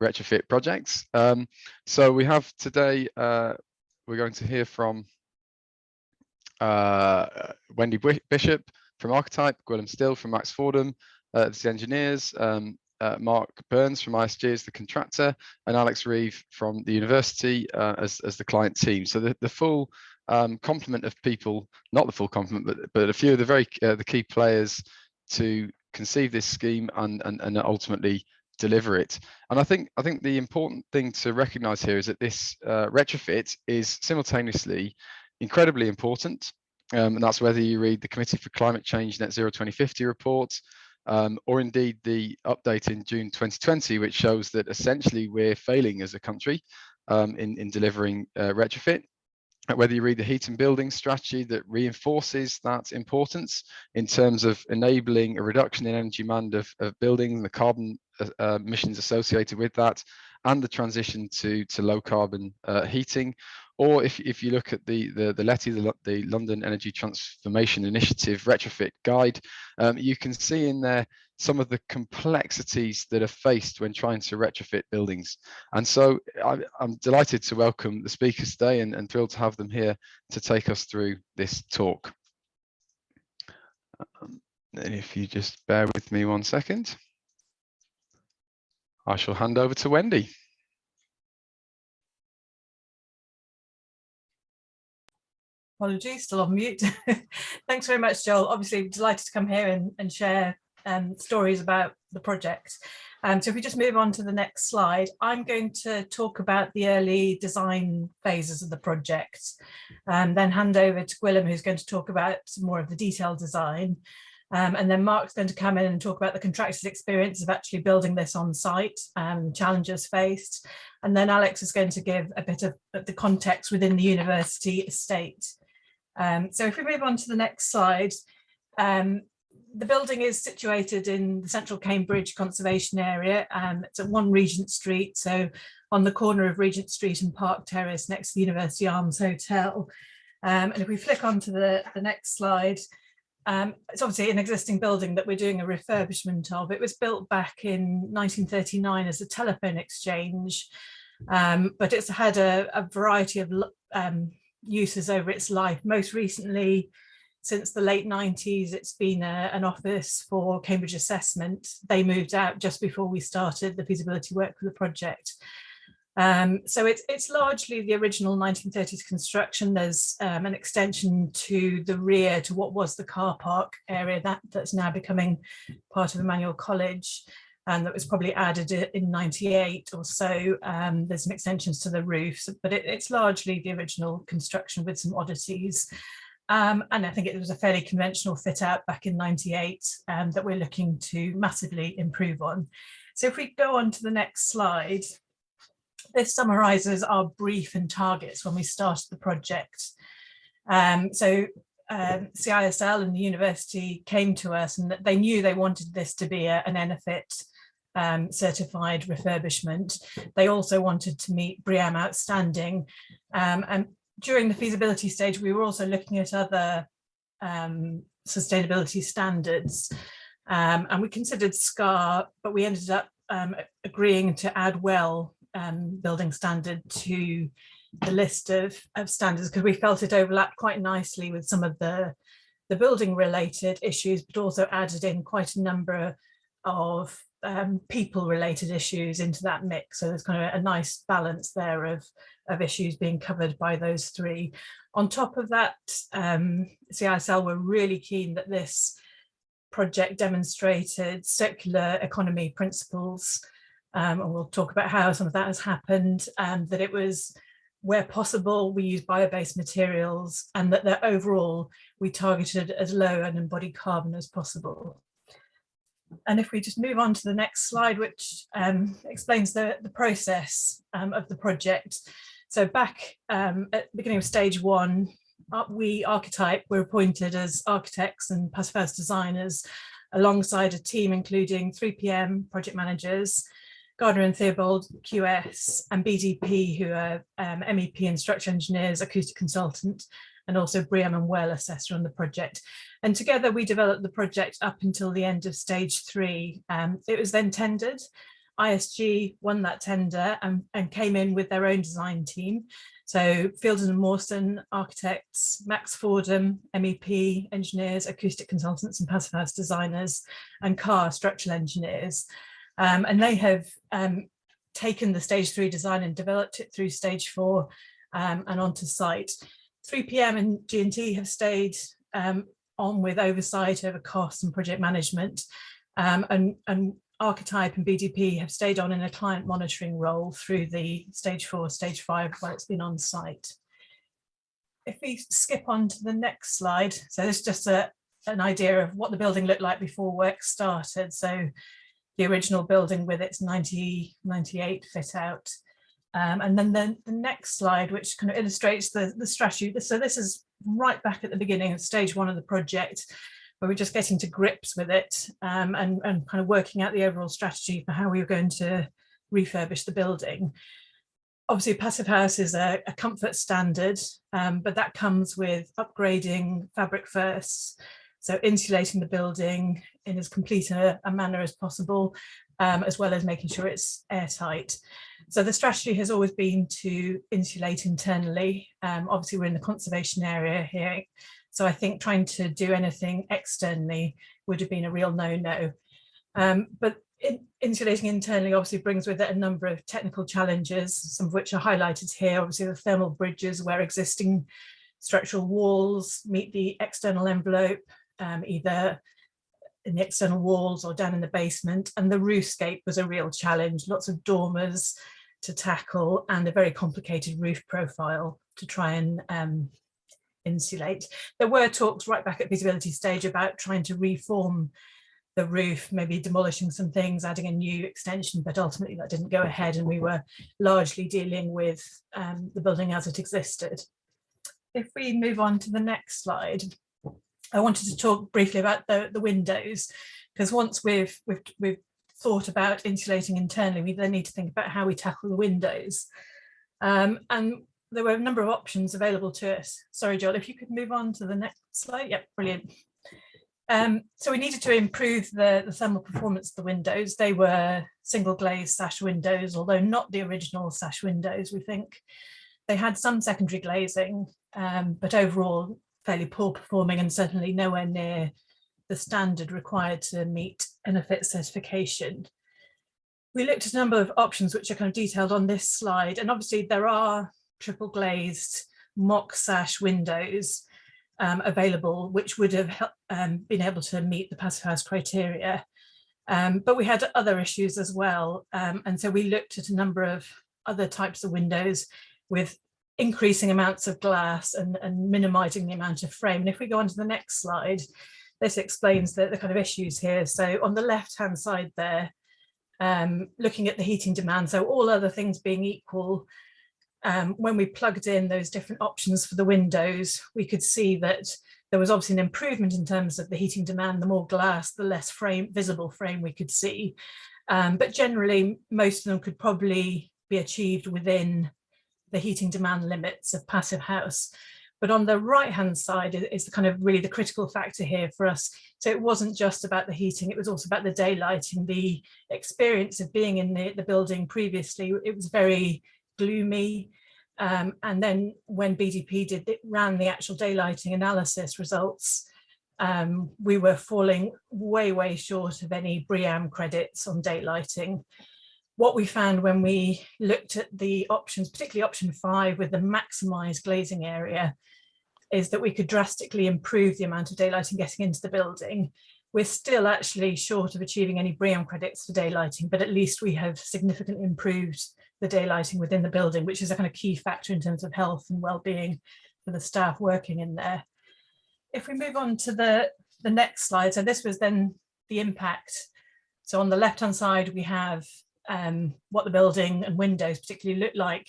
retrofit projects. So we have today, we're going to hear from Wendy Bishop from Architype, Gwilym Still from Max Fordham, the engineers, Mark Burns from ISG as the contractor, and Alex Reeve from the university as the client team. So the full complement of people, not the full complement, but a few of the key players to conceive this scheme and ultimately deliver it. And I think the important thing to recognise here is that this retrofit is simultaneously incredibly important, and that's whether you read the Committee for Climate Change Net Zero 2050 report, or indeed the update in June 2020, which shows that essentially we're failing as a country in delivering retrofit. Whether you read the heat and building strategy that reinforces that importance in terms of enabling a reduction in energy demand of buildings, the carbon emissions associated with that, and the transition to low carbon heating, or if you look at the LETI, the London Energy Transformation Initiative retrofit guide, you can see in there some of the complexities that are faced when trying to retrofit buildings. And so I'm delighted to welcome the speakers today and thrilled to have them here to take us through this talk. And if you just bear with me 1 second, I shall hand over to Wendy. Apologies, still on mute. Thanks very much, Joel. Obviously delighted to come here and share stories about the project. So if we just move on to the next slide, I'm going to talk about the early design phases of the project, and then hand over to Gwilym, who's going to talk about some more of the detailed design. And then Mark's going to come in and talk about the contractor's experience of actually building this on site, challenges faced. And then Alex is going to give a bit of the context within the university estate. So if we move on to the next slide, the building is situated in the central Cambridge conservation area. It's at 1 Regent Street, so on the corner of Regent Street and Park Terrace next to the University Arms Hotel. And if we flick onto the next slide, it's obviously an existing building that we're doing a refurbishment of. It was built back in 1939 as a telephone exchange, but it's had a variety of uses over its life. Most recently, since the late 90s, it's been an office for Cambridge Assessment. They moved out just before we started the feasibility work for the project. So it's largely the original 1930s construction. There's an extension to the rear to what was the car park area that's now becoming part of Emmanuel College, and that was probably added in 98 or so. There's some extensions to the roofs, but it's largely the original construction with some oddities. And I think it was a fairly conventional fit out back in 98 that we're looking to massively improve on. So if we go on to the next slide, this summarises our brief and targets when we started the project. CISL and the university came to us, and they knew they wanted this to be an ENERFIT certified refurbishment. They also wanted to meet BREEAM Outstanding, and during the feasibility stage we were also looking at other sustainability standards, and we considered SCAR, but we ended up agreeing to add WELL building standard to the list of standards because we felt it overlapped quite nicely with some of the building related issues, but also added in quite a number of people related issues into that mix. So there's kind of a nice balance there of issues being covered by those three. On top of that, CISL were really keen that this project demonstrated circular economy principles, and we'll talk about how some of that has happened, that it was, where possible, we use bio-based materials, and that overall we targeted as low an embodied carbon as possible. And if we just move on to the next slide, which explains the process of the project. So back at the beginning of stage 1, we, Architype, were appointed as architects and Passivhaus designers alongside a team including 3PM project managers, Gardner and Theobald QS, and BDP, who are MEP and structural engineers, acoustic consultant, and also BREEAM and WELL assessor on the project. And together we developed the project up until the end of stage 3. It was then tendered. ISG won that tender and came in with their own design team. So Fielden and Mawson architects, Max Fordham, MEP engineers, acoustic consultants and Passivhaus designers, and Carr structural engineers. And they have taken the stage 3 design and developed it through stage 4 and onto site. 3PM and G&T have stayed on with oversight over costs and project management, and Architype and BDP have stayed on in a client monitoring role through the stage 4, stage 5 while it's been on site. If we skip on to the next slide, so this is just an idea of what the building looked like before work started. So the original building with its 98 fit out. And then the next slide, which kind of illustrates the strategy. So this is right back at the beginning of stage 1 of the project, where we're just getting to grips with it and kind of working out the overall strategy for how we were going to refurbish the building. Obviously, Passivhaus is a comfort standard, but that comes with upgrading fabric first, so insulating the building in as complete a manner as possible, as well as making sure it's airtight. So the strategy has always been to insulate internally. Obviously, we're in the conservation area here, so I think trying to do anything externally would have been a real no-no. But insulating internally obviously brings with it a number of technical challenges, some of which are highlighted here. Obviously, the thermal bridges where existing structural walls meet the external envelope, either in the external walls or down in the basement. And the roofscape was a real challenge, lots of dormers to tackle and a very complicated roof profile to try and insulate. There were talks right back at feasibility stage about trying to reform the roof, maybe demolishing some things, adding a new extension, but ultimately that didn't go ahead and we were largely dealing with the building as it existed. If we move on to the next slide, I wanted to talk briefly about the windows, because once we've thought about insulating internally, we then need to think about how we tackle the windows. And there were a number of options available to us. Sorry, Joel, if you could move on to the next slide. Yep, brilliant. So we needed to improve the thermal performance of the windows. They were single glazed sash windows, although not the original sash windows, we think. They had some secondary glazing, but overall fairly poor performing and certainly nowhere near the standard required to meet NFIT certification. We looked at a number of options which are kind of detailed on this slide, and obviously there are triple glazed mock sash windows available, which would have been able to meet the Passivhaus criteria. But we had other issues as well. And so we looked at a number of other types of windows with increasing amounts of glass and minimizing the amount of frame. And if we go on to the next slide, this explains the kind of issues here. So on the left-hand side there, looking at the heating demand, so all other things being equal, when we plugged in those different options for the windows, we could see that there was obviously an improvement in terms of the heating demand. The more glass, the less visible frame we could see. But generally, most of them could probably be achieved within the heating demand limits of Passivhaus. But on the right-hand side is the kind of really the critical factor here for us. So it wasn't just about the heating, it was also about the daylighting. The experience of being in the building previously, it was very gloomy. And then when BDP ran the actual daylighting analysis results, we were falling way short of any BREEAM credits on daylighting. What we found when we looked at the options, particularly option 5 with the maximised glazing area, is that we could drastically improve the amount of daylighting getting into the building. We're still actually short of achieving any BREEAM credits for daylighting, but at least we have significantly improved the daylighting within the building, which is a kind of key factor in terms of health and well-being for the staff working in there. If we move on to the next slide, so this was then the impact. So on the left-hand side, we have what the building and windows particularly looked like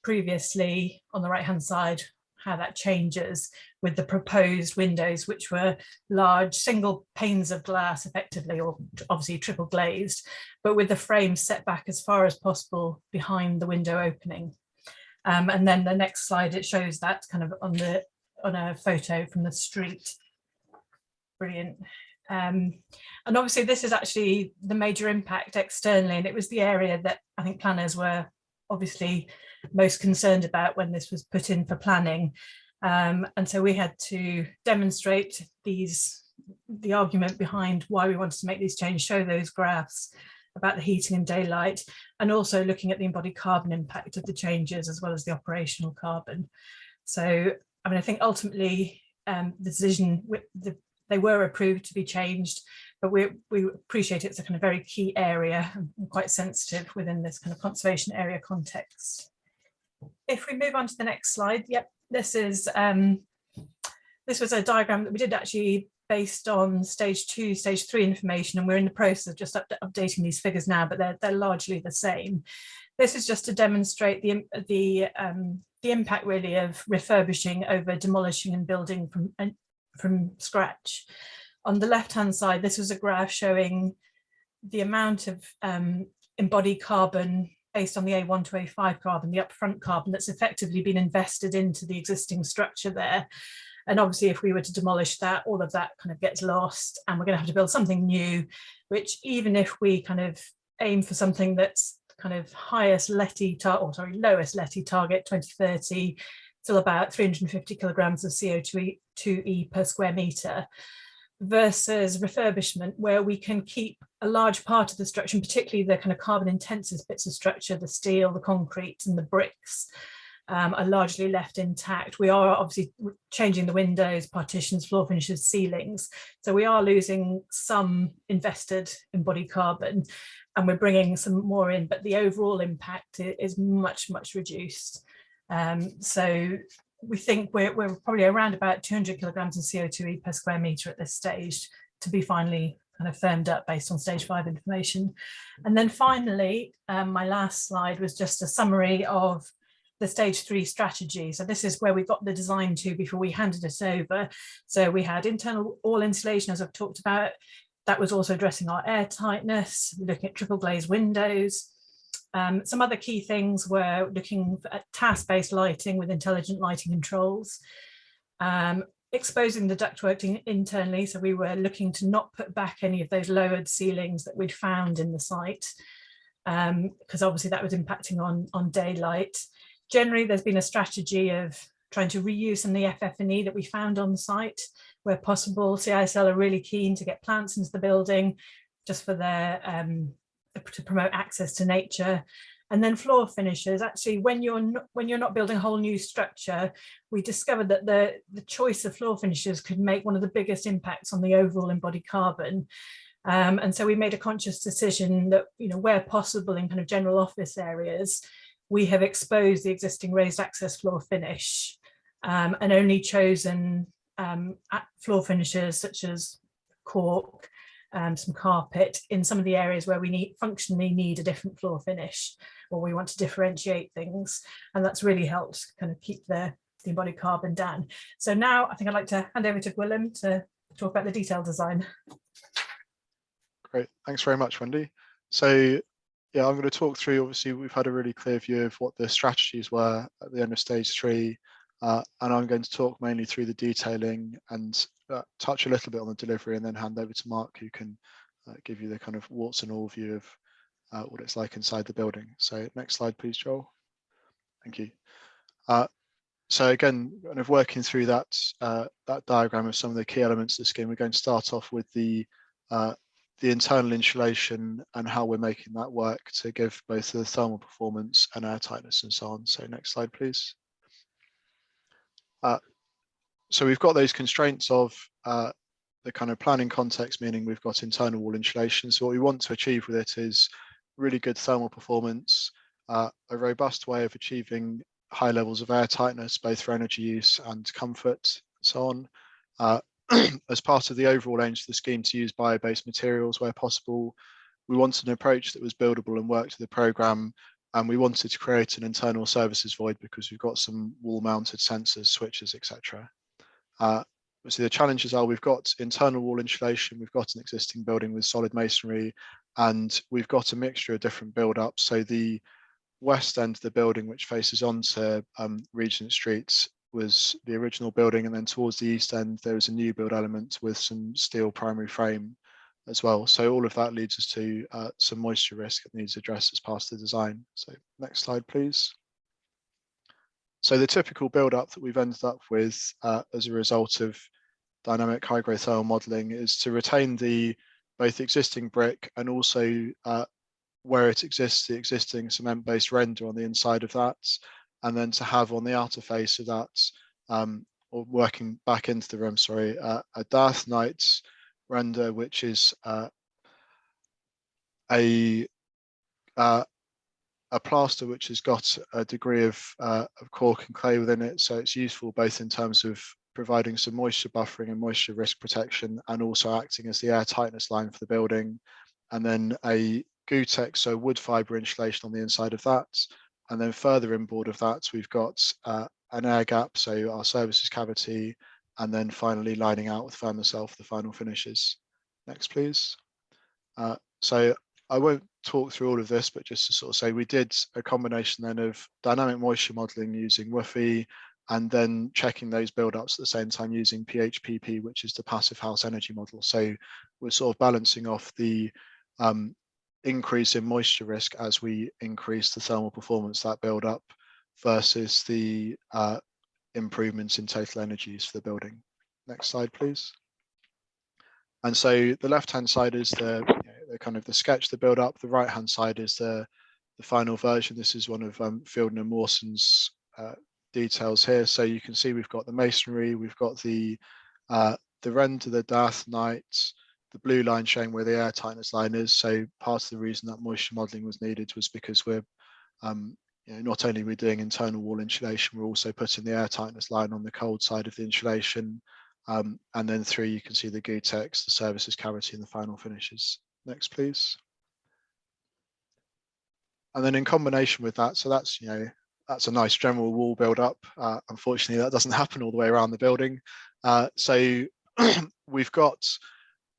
previously. On the right-hand side, how that changes with the proposed windows, which were large single panes of glass effectively, or obviously triple glazed, but with the frame set back as far as possible behind the window opening. And then the next slide, it shows that kind of on a photo from the street. Brilliant. And obviously this is actually the major impact externally, and it was the area that I think planners were obviously most concerned about when this was put in for planning. And so we had to demonstrate the argument behind why we wanted to make these changes, show those graphs about the heating and daylight, and also looking at the embodied carbon impact of the changes as well as the operational carbon. So, I mean, I think ultimately the decision, they were approved to be changed, but we appreciate it's a kind of very key area and quite sensitive within this kind of conservation area context. If we move on to the next slide, yep, this was a diagram that we did actually based on stage 2, stage 3 information, and we're in the process of just updating these figures now, but they're largely the same. This is just to demonstrate the impact really of refurbishing over demolishing and building from scratch. On the left-hand side, this was a graph showing the amount of embodied carbon based on the A1 to A5 carbon, the upfront carbon that's effectively been invested into the existing structure there. And obviously, if we were to demolish that, all of that kind of gets lost, and we're going to have to build something new, which even if we kind of aim for something that's kind of lowest LETI target 2030, still about 350 kilograms of CO2e per square metre, versus refurbishment, where we can keep a large part of the structure, and particularly the kind of carbon intensive bits of structure, the steel, the concrete and the bricks, are largely left intact. We are obviously changing the windows, partitions, floor finishes, ceilings. So we are losing some invested embodied carbon, and we're bringing some more in, but the overall impact is much, much reduced. So we think we're probably around about 200 kilograms of CO2e per square metre at this stage, to be finally kind of firmed up based on stage 5 information. And then finally, my last slide was just a summary of the stage 3 strategy. So this is where we got the design to before we handed it over. So we had internal wall insulation, as I've talked about. That was also addressing our air tightness, looking at triple glazed windows. Some other key things were looking at task-based lighting with intelligent lighting controls, exposing the ductwork internally. So we were looking to not put back any of those lowered ceilings that we'd found in the site, because obviously that was impacting on daylight. Generally, there's been a strategy of trying to reuse some of the FF&E that we found on site where possible. CISL are really keen to get plants into the building just for their to promote access to nature. And then floor finishes. Actually, when you're not building a whole new structure, we discovered that the choice of floor finishes could make one of the biggest impacts on the overall embodied carbon. And so we made a conscious decision that, you know, where possible in kind of general office areas, we have exposed the existing raised access floor finish and only chosen floor finishes such as cork, some carpet in some of the areas where we functionally need a different floor finish, or we want to differentiate things. And that's really helped kind of keep the embodied carbon down. So now I think I'd like to hand over to Gwilym to talk about the detailed design. Great, thanks very much, Wendy. So yeah, I'm going to talk through, obviously we've had a really clear view of what the strategies were at the end of stage 3, and I'm going to talk mainly through the detailing and touch a little bit on the delivery, and then hand over to Mark, who can give you the kind of warts and all view of what it's like inside the building. So next slide, please, Joel. Thank you. So again, kind of working through that diagram of some of the key elements of the scheme, we're going to start off with the internal insulation and how we're making that work to give both the thermal performance and air tightness and so on. So next slide, please. So we've got those constraints of the kind of planning context, meaning we've got internal wall insulation. So what we want to achieve with it is really good thermal performance, a robust way of achieving high levels of air tightness, both for energy use and comfort, and so on. As part of the overall aims of the scheme to use bio-based materials where possible, we wanted an approach that was buildable and worked to the programme, and we wanted to create an internal services void because we've got some wall-mounted sensors, switches, etc. So the challenges are we've got internal wall insulation, we've got an existing building with solid masonry, and we've got a mixture of different build-ups. So the west end of the building, which faces onto Regent Street, was the original building, and then towards the east end there was a new build element with some steel primary frame as well. So all of that leads us to some moisture risk that needs addressed as part of the design. So next slide, please. So the typical build up that we've ended up with as a result of dynamic high growth thermal modeling is to retain both existing brick and also where it exists, the existing cement based render on the inside of that, and then to have on the outer face of that, or working back into the room, sorry, a Darthnite render, which is a plaster which has got a degree of cork and clay within it, so it's useful both in terms of providing some moisture buffering and moisture risk protection, and also acting as the air tightness line for the building. And then a Gutex, so wood fibre insulation on the inside of that. And then further inboard of that, we've got an air gap, so our services cavity, and then finally lining out with Thermacell for the final finishes. Next, please. So I won't talk through all of this, but just to sort of say we did a combination then of dynamic moisture modelling using WFI, and then checking those build-ups at the same time using PHPP, which is the Passivhaus energy model. So we're sort of balancing off the increase in moisture risk as we increase the thermal performance that build up versus the improvements in total energies for the building. Next slide, please. And so the left-hand side is the kind of the sketch, the build up. The right-hand side is the final version. This is one of Fielden and Mawson's details here. So you can see we've got the masonry, we've got the render, the Darthnite, the blue line showing where the air tightness line is. So part of the reason that moisture modelling was needed was because we're not only we're doing internal wall insulation, we're also putting the air tightness line on the cold side of the insulation. And then through you can see the Gutex, the services cavity, and the final finishes. Next, please. And then in combination with that, so that's that's a nice general wall build up. Unfortunately, that doesn't happen all the way around the building. So we've got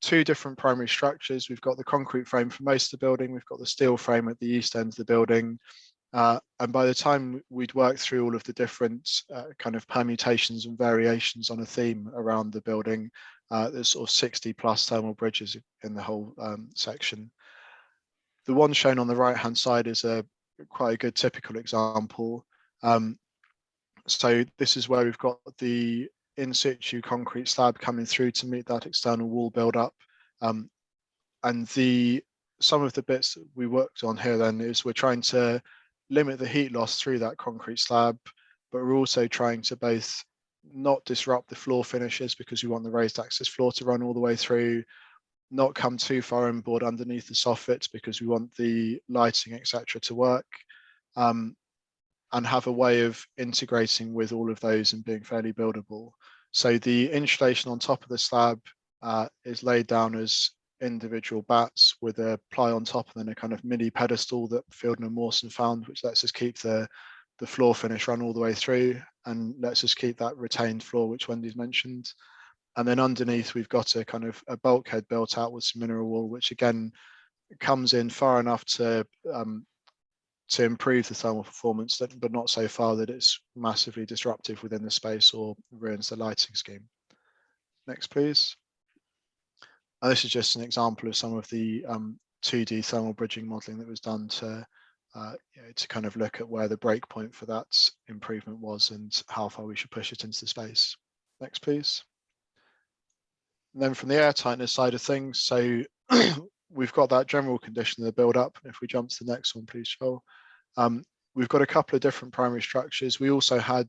two different primary structures. We've got the concrete frame for most of the building. We've got the steel frame at the east end of the building. And by the time we'd worked through all of the different kind of permutations and variations on a theme around the building, there's sort of 60 plus thermal bridges in the whole section. The one shown on the right hand side is quite a good typical example. So this is where we've got the in situ concrete slab coming through to meet that external wall build up. And some of the bits that we worked on here then is we're trying to limit the heat loss through that concrete slab, but we're also trying to both not disrupt the floor finishes because we want the raised access floor to run all the way through, not come too far inboard underneath the soffits because we want the lighting, etc., to work, and have a way of integrating with all of those and being fairly buildable. So the insulation on top of the slab is laid down as individual bats with a ply on top and then a kind of mini pedestal that Fielden and Mawson found, which lets us keep the floor finish run all the way through and lets us keep that retained floor, which Wendy's mentioned. And then underneath, we've got a kind of a bulkhead built out with some mineral wool, which again comes in far enough to improve the thermal performance, but not so far that it's massively disruptive within the space or ruins the lighting scheme. Next, please. And this is just an example of some of the 2D thermal bridging modelling that was done to kind of look at where the break point for that improvement was and how far we should push it into the space. Next, please. And then from the air tightness side of things, so we've got that general condition of the build up. If we jump to the next one, please, Joel. We've got a couple of different primary structures. We also had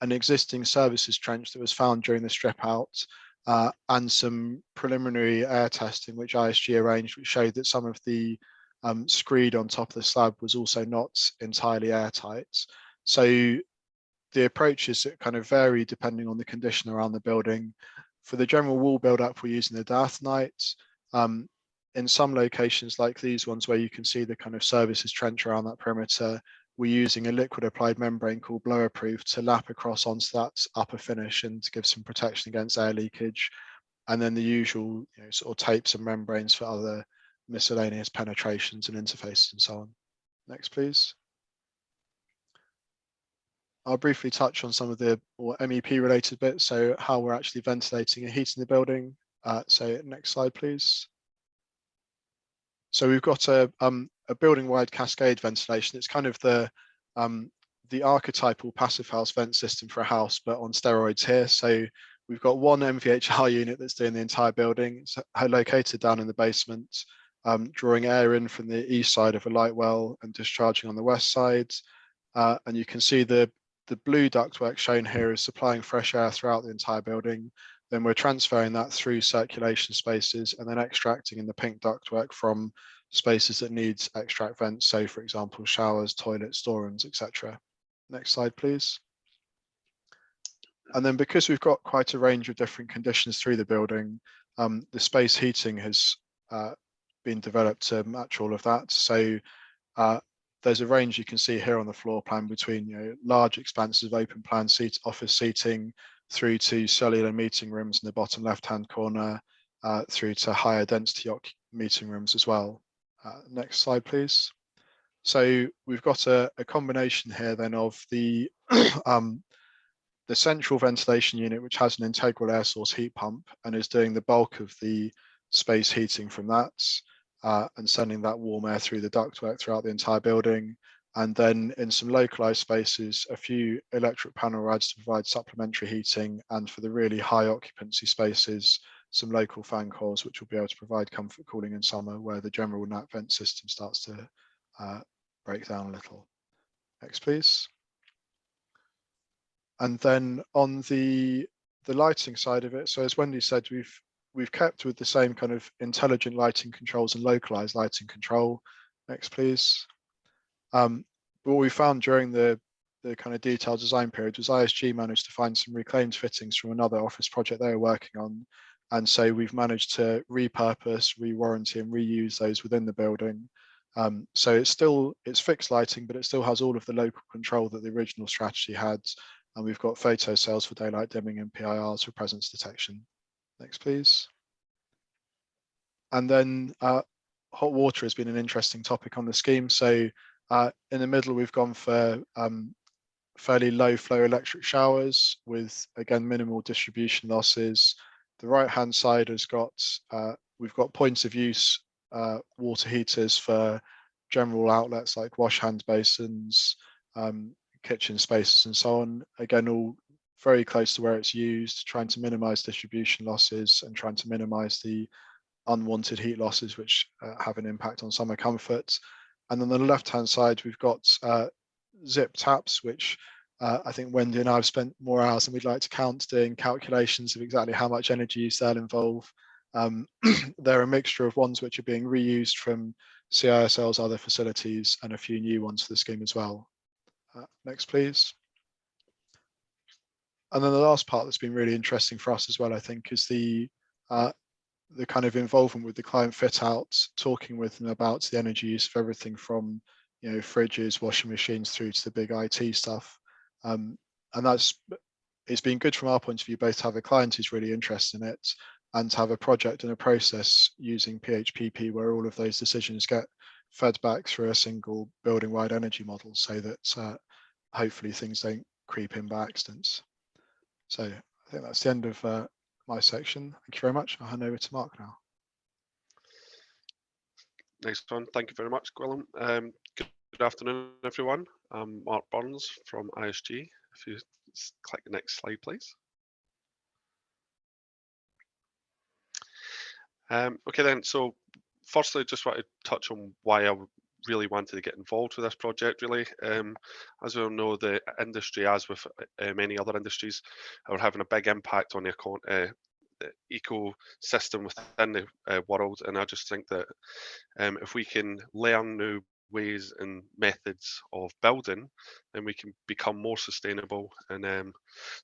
an existing services trench that was found during the strip out and some preliminary air testing, which ISG arranged, which showed that some of the screed on top of the slab was also not entirely airtight. So the approaches kind of vary depending on the condition around the building. For the general wall build-up, we're using the Darthnite. In some locations like these ones where you can see the kind of services trench around that perimeter, we're using a liquid applied membrane called blower proof to lap across onto that upper finish and to give some protection against air leakage. And then the usual sort of tapes and membranes for other miscellaneous penetrations and interfaces and so on. Next, please. I'll briefly touch on some of the more MEP related bits, so how we're actually ventilating and heating the building. So next slide, please. So we've got a building-wide cascade ventilation. It's kind of the archetypal Passivhaus vent system for a house, but on steroids here. So we've got one MVHR unit that's doing the entire building. It's located down in the basement, drawing air in from the east side of a light well and discharging on the west side. And you can see the blue ductwork shown here is supplying fresh air throughout the entire building. Then we're transferring that through circulation spaces and then extracting in the pink ductwork from spaces that need extract vents. So for example, showers, toilets, storerooms, etc. Next slide, please. And then because we've got quite a range of different conditions through the building, the space heating has been developed to match all of that. So there's a range you can see here on the floor plan between large expanses of open plan office seating through to cellular meeting rooms in the bottom left-hand corner, through to higher density meeting rooms as well. Next slide, please. So we've got a combination here then of the central ventilation unit, which has an integral air source heat pump and is doing the bulk of the space heating from that, and sending that warm air through the ductwork throughout the entire building. And then in some localized spaces, a few electric panel rads to provide supplementary heating, and for the really high occupancy spaces, some local fan coils, which will be able to provide comfort cooling in summer where the general NAT vent system starts to break down a little. Next, please. And then on the lighting side of it, so as Wendy said, we've kept with the same kind of intelligent lighting controls and localized lighting control. Next, please. But what we found during the kind of detailed design period was ISG managed to find some reclaimed fittings from another office project they were working on. And so we've managed to repurpose, re-warranty and reuse those within the building. So it's fixed lighting, but it still has all of the local control that the original strategy had. And we've got photo cells for daylight dimming and PIRs for presence detection. Next, please. And then hot water has been an interesting topic on the scheme. So in the middle, we've gone for fairly low flow electric showers with, again, minimal distribution losses. The right-hand side has got, we've got points of use water heaters for general outlets like wash hand basins, kitchen spaces and so on. Again, all very close to where it's used, trying to minimize distribution losses and trying to minimize the unwanted heat losses, which have an impact on summer comfort. And then on the left-hand side, we've got zip taps, which I think Wendy and I have spent more hours than we'd like to count doing calculations of exactly how much energy use they'll involve. They're a mixture of ones which are being reused from CISL's other facilities and a few new ones for the scheme as well. Next, please. And then the last part that's been really interesting for us as well, I think, is the kind of involvement with the client fit out, talking with them about the energy use of everything from, fridges, washing machines through to the big IT stuff. And it's been good from our point of view, both to have a client who's really interested in it and to have a project and a process using PHPP where all of those decisions get fed back through a single building wide energy model so that hopefully things don't creep in by accident. So I think that's the end of my section. Thank you very much. I'll hand over to Mark now. Next one. Thank you very much, Gwilym. Good afternoon, everyone. I'm Mark Burns from ISG. If you click the next slide, please. Okay then, so firstly, just want to touch on why I really wanted to get involved with this project, really. As we all know, the industry, as with many other industries, are having a big impact on the ecosystem within the world. And I just think that if we can learn new ways and methods of building, then we can become more sustainable and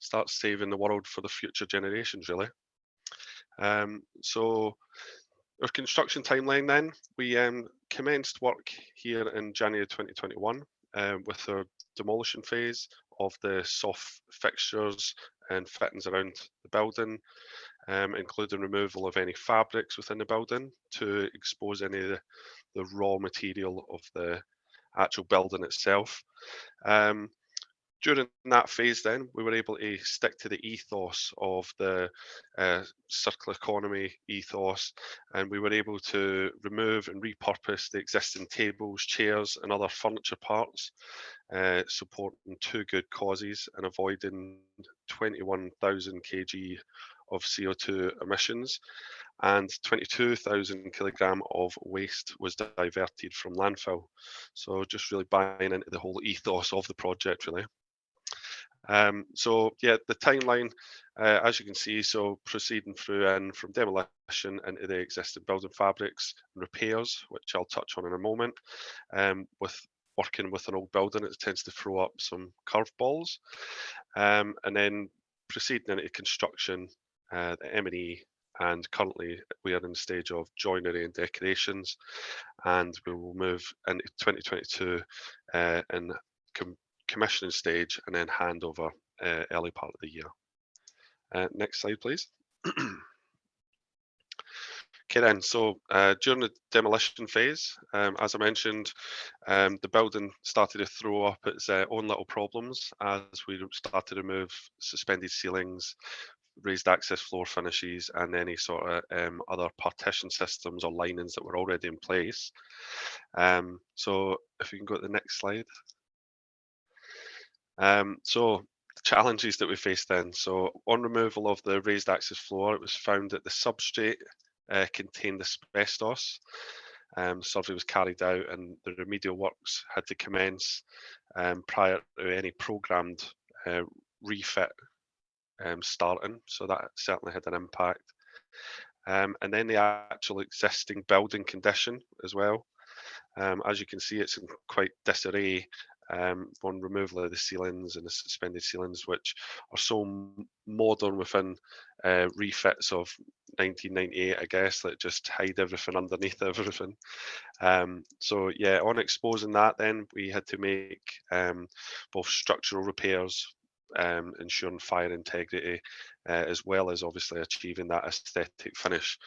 start saving the world for the future generations, really. So our construction timeline then, we commenced work here in January 2021 with our demolition phase of the soft fixtures and fittings around the building, including removal of any fabrics within the building to expose any of the raw material of the actual building itself. During that phase then, we were able to stick to the ethos of the circular economy ethos, and we were able to remove and repurpose the existing tables, chairs and other furniture parts, supporting 2 good causes and avoiding 21,000 kg of CO2 emissions, and 22,000 kilogram of waste was diverted from landfill. So just really buying into the whole ethos of the project, really. So yeah, the timeline, as you can see, so proceeding through and from demolition into the existing building fabrics and repairs, which I'll touch on in a moment, with working with an old building, it tends to throw up some curveballs, and then proceeding into construction, the M&E, and currently we are in the stage of joinery and decorations, and we will move into 2022 and commissioning stage, and then handover early part of the year. Next slide, please. Okay then, so during the demolition phase, as I mentioned, the building started to throw up its own little problems as we started to remove suspended ceilings, raised access floor finishes, and any sort of other partition systems or linings that were already in place. So if you can go to the next slide. So the challenges that we faced then. So on removal of the raised access floor, it was found that the substrate contained asbestos. Survey was carried out and the remedial works had to commence prior to any programmed refit starting. So that certainly had an impact. And then the actual existing building condition as well. As you can see, it's in quite disarray on removal of the ceilings and the suspended ceilings, which are so modern within refits of 1998, I guess, that just hide everything underneath everything. So yeah, on exposing that, then we had to make both structural repairs, ensuring fire integrity, as well as obviously achieving that aesthetic finish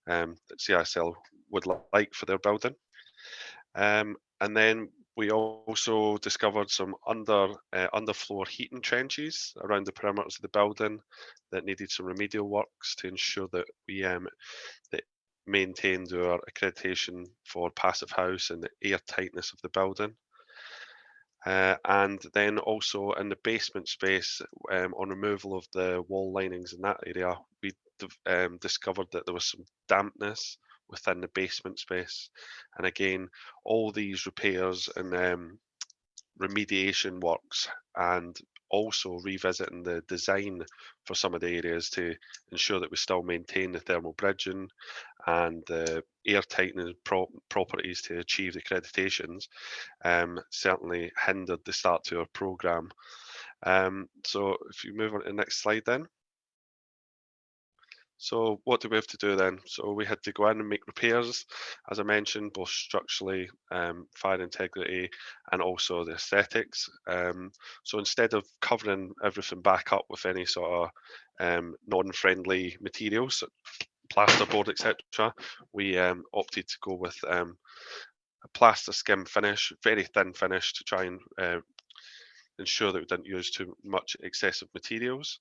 that CISL would like for their building. And then we also discovered some underfloor heating trenches around the perimeters of the building that needed some remedial works to ensure that we that maintained our accreditation for Passivhaus and the air tightness of the building. And then also in the basement space, on removal of the wall linings in that area, we discovered that there was some dampness within the basement space. And again, all these repairs and remediation works, and also revisiting the design for some of the areas to ensure that we still maintain the thermal bridging and the air tightening properties to achieve the accreditations, certainly hindered the start to our programme. So if you move on to the next slide then. So what do we have to do then? So we had to go in and make repairs, as I mentioned, both structurally, fire integrity, and also the aesthetics. So instead of covering everything back up with any sort of non-friendly materials, plasterboard, etc., we opted to go with a plaster skim finish, very thin finish, to try and ensure that we didn't use too much excessive materials.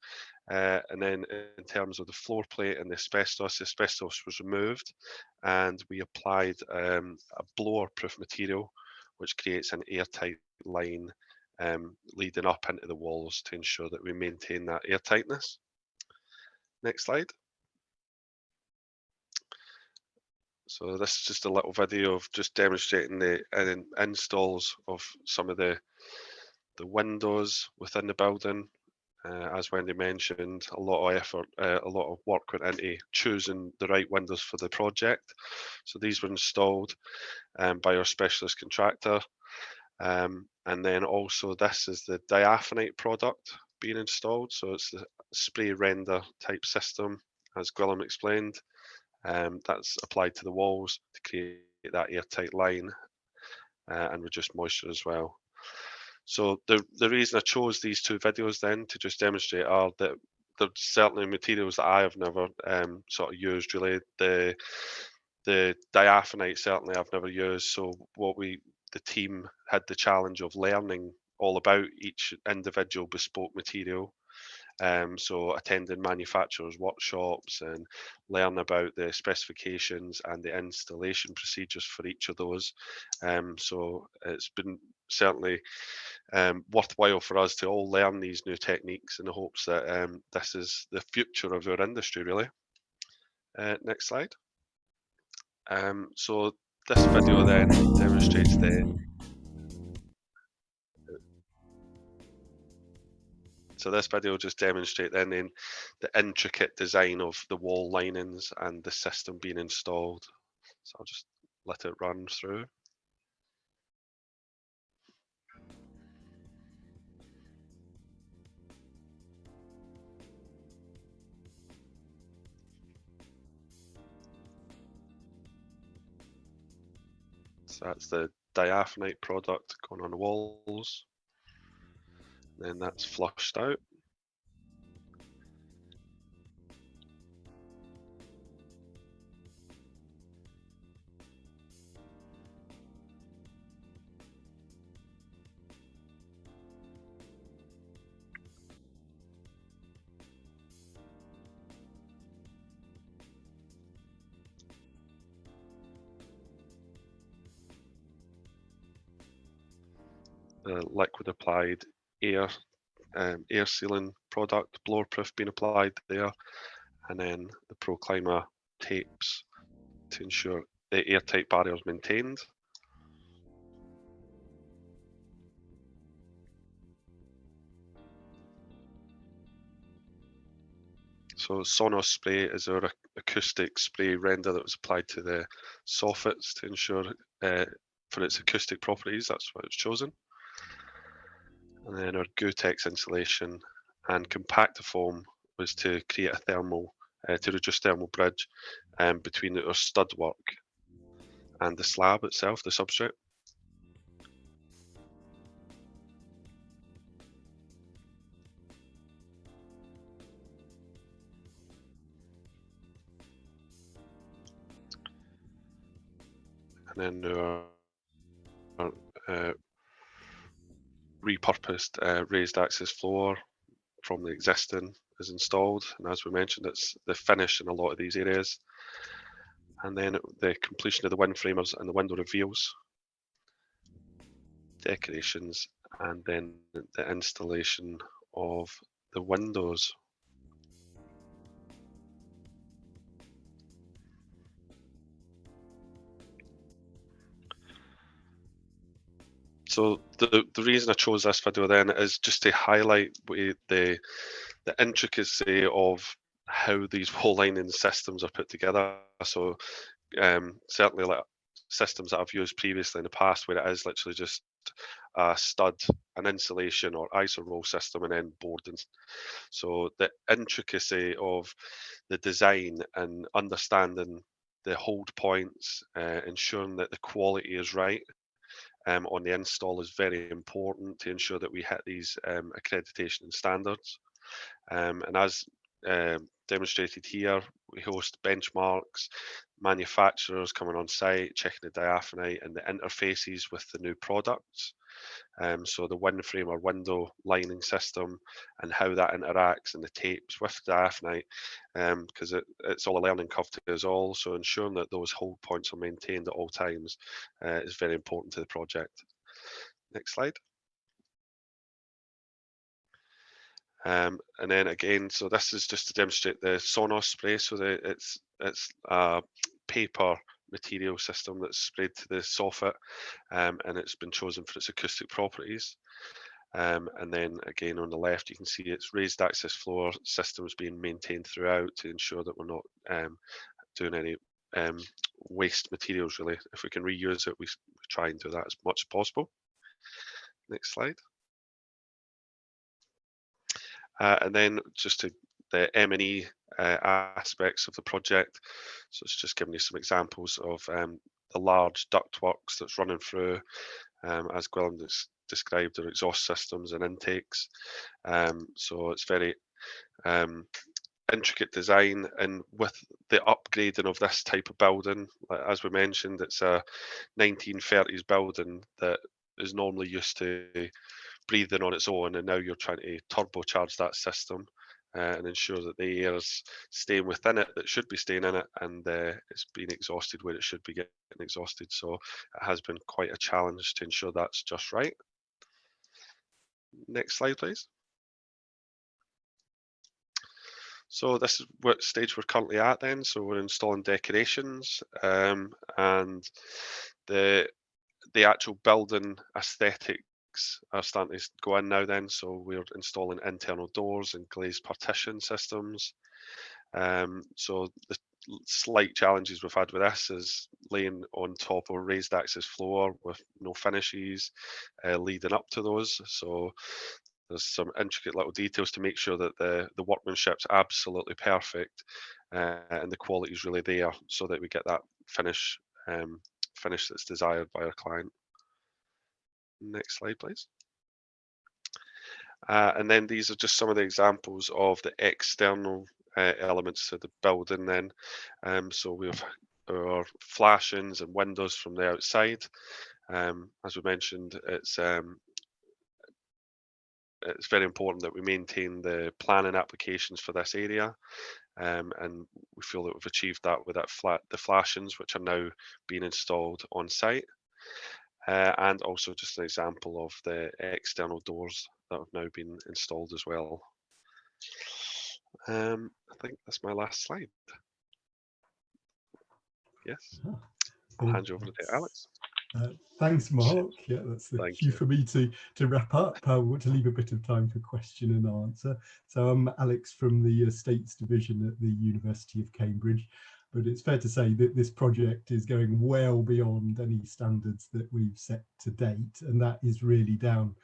And then in terms of the floor plate and the asbestos was removed, and we applied a blower-proof material, which creates an airtight line leading up into the walls to ensure that we maintain that airtightness. Next slide. So this is just a little video of just demonstrating the installs of some of the windows within the building. As Wendy mentioned, a lot of effort, a lot of work went into choosing the right windows for the project. So these were installed by our specialist contractor. And then also this is the diaphanite product being installed. So it's the spray render type system, as Gwilym explained. That's applied to the walls to create that airtight line and reduce moisture as well. So the reason I chose these two videos then to just demonstrate are that they're certainly materials that I have never sort of used really. The diaphanite certainly I've never used. So the team had the challenge of learning all about each individual bespoke material. So attending manufacturers' workshops and learn about the specifications and the installation procedures for each of those. So it's been certainly worthwhile for us to all learn these new techniques in the hopes that this is the future of our industry, really. Next slide. So this video then demonstrates this video just demonstrates then the intricate design of the wall linings and the system being installed. So I'll just let it run through. So that's the diaphanite product going on the walls. Then that's flushed out. The liquid applied air sealing product, blower proof, being applied there, and then the Proclima tapes to ensure the airtight barrier is maintained. So Sonos spray is our acoustic spray render that was applied to the soffits to ensure for its acoustic properties, that's what it's chosen. And then our Gutex insulation and Compactifoam was to create a thermal, to reduce thermal bridge between our stud work and the slab itself, the substrate. And then our repurposed raised access floor from the existing is installed, and as we mentioned, it's the finish in a lot of these areas. And then the completion of the wind framers and the window reveals, decorations, and then the installation of the windows. So the reason I chose this video then is just to highlight the intricacy of how these wall lining systems are put together. So certainly like systems that I've used previously in the past, where it is literally just a stud, an insulation or iso roll system, and then boarding. So the intricacy of the design and understanding the hold points, ensuring that the quality is right on the install is very important to ensure that we hit these accreditation standards. And as demonstrated here, we host benchmarks, manufacturers coming on site, checking the diaphanite and the interfaces with the new products. So the wind frame or window lining system and how that interacts and the tapes with the diaphanite, because it's all a learning curve to us all. So ensuring that those hold points are maintained at all times is very important to the project. Next slide. And then again, so this is just to demonstrate the Sonos spray. So it's a paper material system that's sprayed to the soffit, and it's been chosen for its acoustic properties. And then again on the left, you can see it's raised access floor systems being maintained throughout to ensure that we're not doing any waste materials, really. If we can reuse it, we try and do that as much as possible. Next slide. And then just to the M&E aspects of the project. So it's just giving you some examples of the large ductworks that's running through, as Gwilym described, our exhaust systems and intakes. So it's very intricate design, and with the upgrading of this type of building, as we mentioned, it's a 1930s building that is normally used to breathing on its own, and now you're trying to turbocharge that system and ensure that the air is staying within it that should be staying in it, and it's being exhausted where it should be getting exhausted. So it has been quite a challenge to ensure that's just right. Next slide, please. So this is what stage we're currently at then. So we're installing decorations, and the actual building aesthetics are starting to go in now then. So we're installing internal doors and glazed partition systems. So the slight challenges we've had with this is laying on top of a raised access floor with no finishes leading up to those. So there's some intricate little details to make sure that the workmanship's absolutely perfect and the quality is really there, so that we get that finish that's desired by our client. Next slide, please. And then these are just some of the examples of the external elements to the building then. So we have our flashings and windows from the outside. As we mentioned, it's very important that we maintain the planning applications for this area, and we feel that we've achieved that with the flashings, which are now being installed on site, and also just an example of the external doors that have now been installed as well. I think that's my last slide. Yes, I'll hand you over to Alex. Thanks, Mark. Yeah, that's the cue for me to wrap up. I want to leave a bit of time for question and answer. So I'm Alex from the Estates Division at the University of Cambridge, but it's fair to say that this project is going well beyond any standards that we've set to date, and that is really down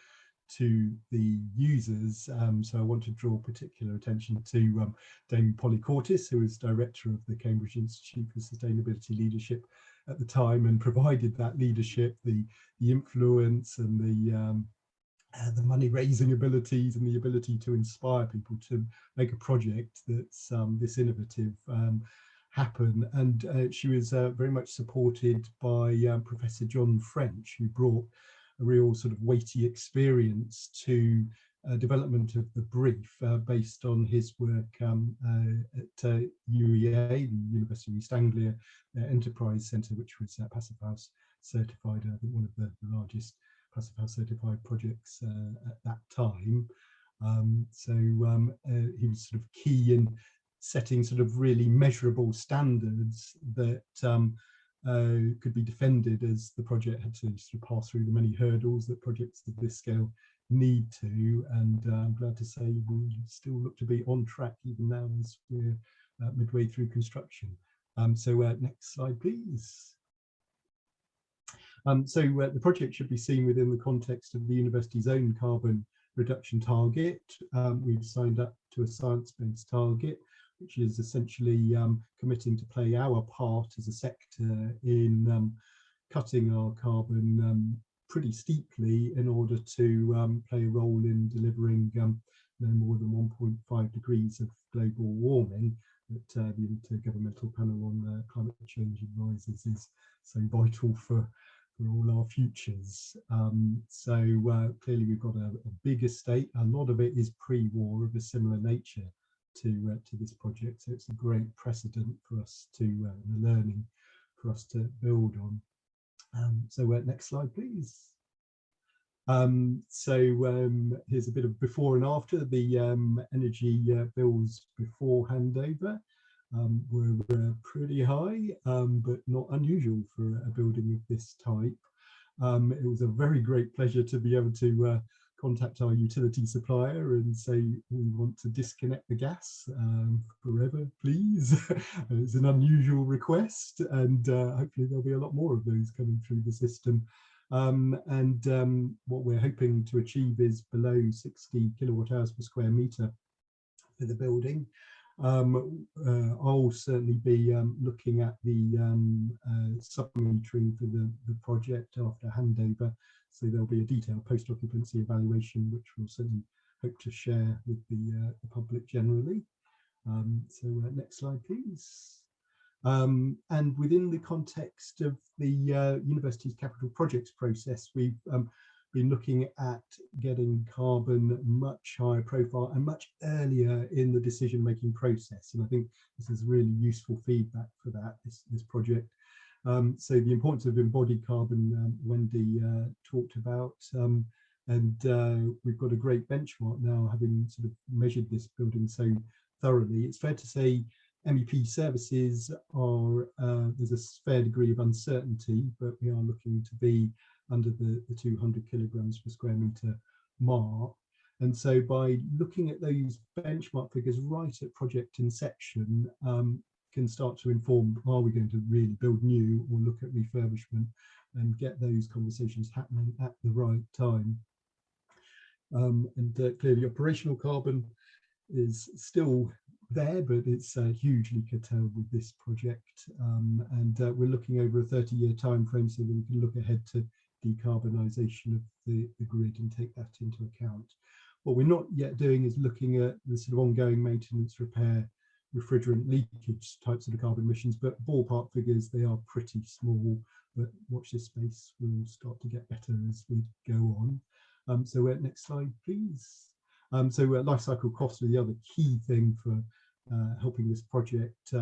to the users. So I want to draw particular attention to Dame Polly Cortis, who was director of the Cambridge Institute for Sustainability Leadership at the time, and provided that leadership, the influence and the money raising abilities and the ability to inspire people to make a project that's this innovative happen. And she was very much supported by Professor John French, who brought a real sort of weighty experience to development of the brief based on his work at UEA, the University of East Anglia Enterprise Centre, which was Passivhaus certified, I think one of the largest Passivhaus certified projects at that time. So he was sort of key in setting sort of really measurable standards that could be defended as the project had to sort of pass through the many hurdles that projects of this scale need to. And I'm glad to say we still look to be on track even now as we're midway through construction. So next slide, please. So the project should be seen within the context of the university's own carbon reduction target. We've signed up to a science-based target, which is essentially committing to play our part as a sector in cutting our carbon pretty steeply in order to play a role in delivering no more than 1.5 degrees of global warming that the Intergovernmental Panel on Climate Change advises is so vital for all our futures. So clearly we've got a big estate. A lot of it is pre-war of a similar nature to this project, so it's a great precedent for us to learning for us to build on. So next slide, please. Here's a bit of before and after. The energy bills before handover were pretty high, but not unusual for a building of this type. It was a very great pleasure to be able to contact our utility supplier and say we want to disconnect the gas forever, please. It's an unusual request, and hopefully there'll be a lot more of those coming through the system. What we're hoping to achieve is below 60 kilowatt hours per square metre for the building. I'll certainly be looking at the sub-metering for the project after handover. So there'll be a detailed post-occupancy evaluation, which we'll certainly hope to share with the public generally. So next slide, please. And within the context of the university's capital projects process, we've been looking at getting carbon much higher profile and much earlier in the decision-making process. And I think this is really useful feedback for that, this project. So the importance of embodied carbon, Wendy talked about, and we've got a great benchmark now, having sort of measured this building so thoroughly. It's fair to say MEP services are, there's a fair degree of uncertainty, but we are looking to be under the 200 kilograms per square metre mark. And so by looking at those benchmark figures right at project inception, can start to inform, are we going to really build new or look at refurbishment, and get those conversations happening at the right time. And clearly operational carbon is still there, but it's hugely curtailed with this project, and we're looking over a 30-year time frame so that we can look ahead to decarbonisation of the grid and take that into account. What we're not yet doing is looking at the sort of ongoing maintenance, repair, refrigerant leakage types of the carbon emissions, but ballpark figures, they are pretty small, but watch this space, will start to get better as we go on. So next slide, please. So life cycle costs are the other key thing for helping this project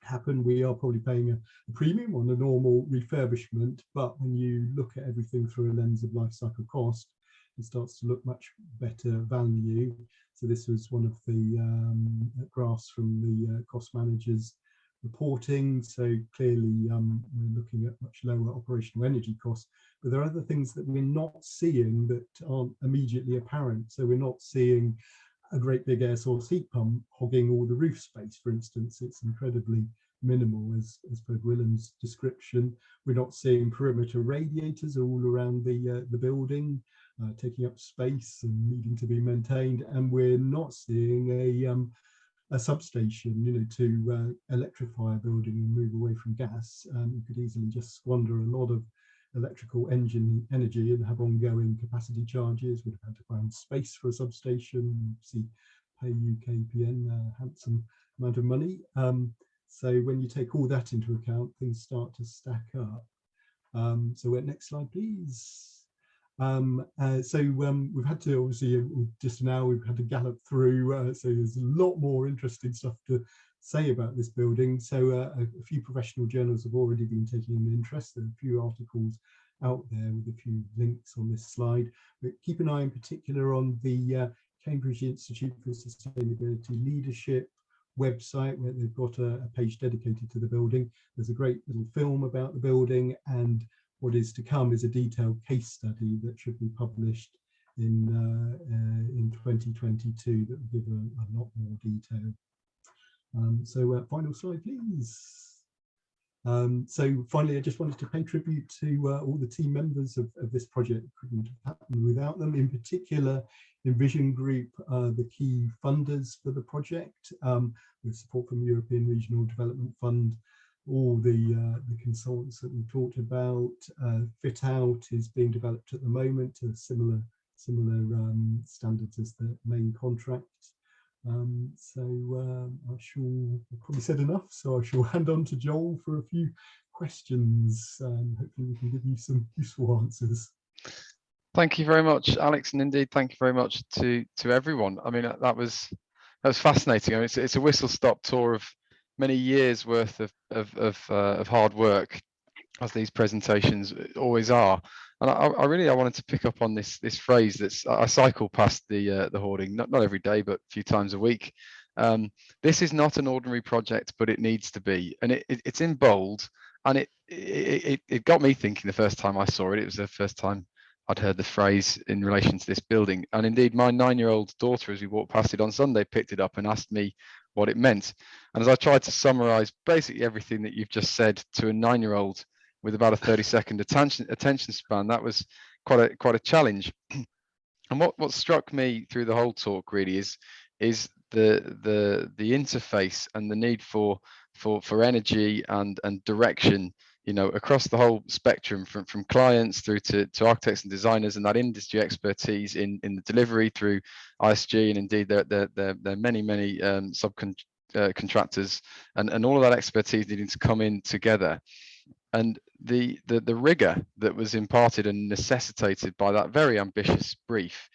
happen. We are probably paying a premium on a normal refurbishment, but when you look at everything through a lens of life cycle cost, it starts to look much better value. So this was one of the graphs from the cost managers reporting. So clearly we're looking at much lower operational energy costs, but there are other things that we're not seeing that aren't immediately apparent. So we're not seeing a great big air source heat pump hogging all the roof space, for instance. It's incredibly minimal as per Willem's description. We're not seeing perimeter radiators all around the building, taking up space and needing to be maintained, and we're not seeing a substation, you know, to electrify a building and move away from gas. You could easily just squander a lot of electrical engine energy and have ongoing capacity charges. We'd have had to find space for a substation, see, pay UKPN a handsome amount of money. So when you take all that into account, things start to stack up. So next slide, please. We've had to, obviously, just now we've had to gallop through, so there's a lot more interesting stuff to say about this building. So a few professional journals have already been taking an interest. There are a few articles out there with a few links on this slide, but keep an eye in particular on the Cambridge Institute for Sustainability Leadership website, where they've got a page dedicated to the building. There's a great little film about the building, and what is to come is a detailed case study that should be published in 2022 that will give a lot more detail. Final slide, please. So finally, I just wanted to pay tribute to all the team members of this project. It couldn't have happened without them. In particular, Envision Group, the key funders for the project, with support from European Regional Development Fund. All the consultants that we talked about. Fit Out is being developed at the moment to similar standards as the main contract. I shall, I've probably said enough, so I shall hand on to Joel for a few questions, and hopefully we can give you some useful answers. Thank you very much, Alex, and indeed thank you very much to everyone. I mean, that was fascinating. I mean, it's a whistle-stop tour of many years worth of hard work, as these presentations always are. And I wanted to pick up on this phrase that's, I cycle past the hoarding, not every day, but a few times a week. This is not an ordinary project, but it needs to be, and it's in bold, and it got me thinking the first time I saw it. It was the first time I'd heard the phrase in relation to this building, and indeed my 9-year-old daughter, as we walked past it on Sunday, picked it up and asked me what it meant. And as I tried to summarize basically everything that you've just said to a 9-year-old with about a 30-second attention span, that was quite a challenge. And what struck me through the whole talk really is the interface and the need for energy and direction, you know, across the whole spectrum, from clients through to architects and designers, and that industry expertise in the delivery through ISG, and indeed there are many subcontractors and all of that expertise needing to come in together. And the rigor that was imparted and necessitated by that very ambitious brief,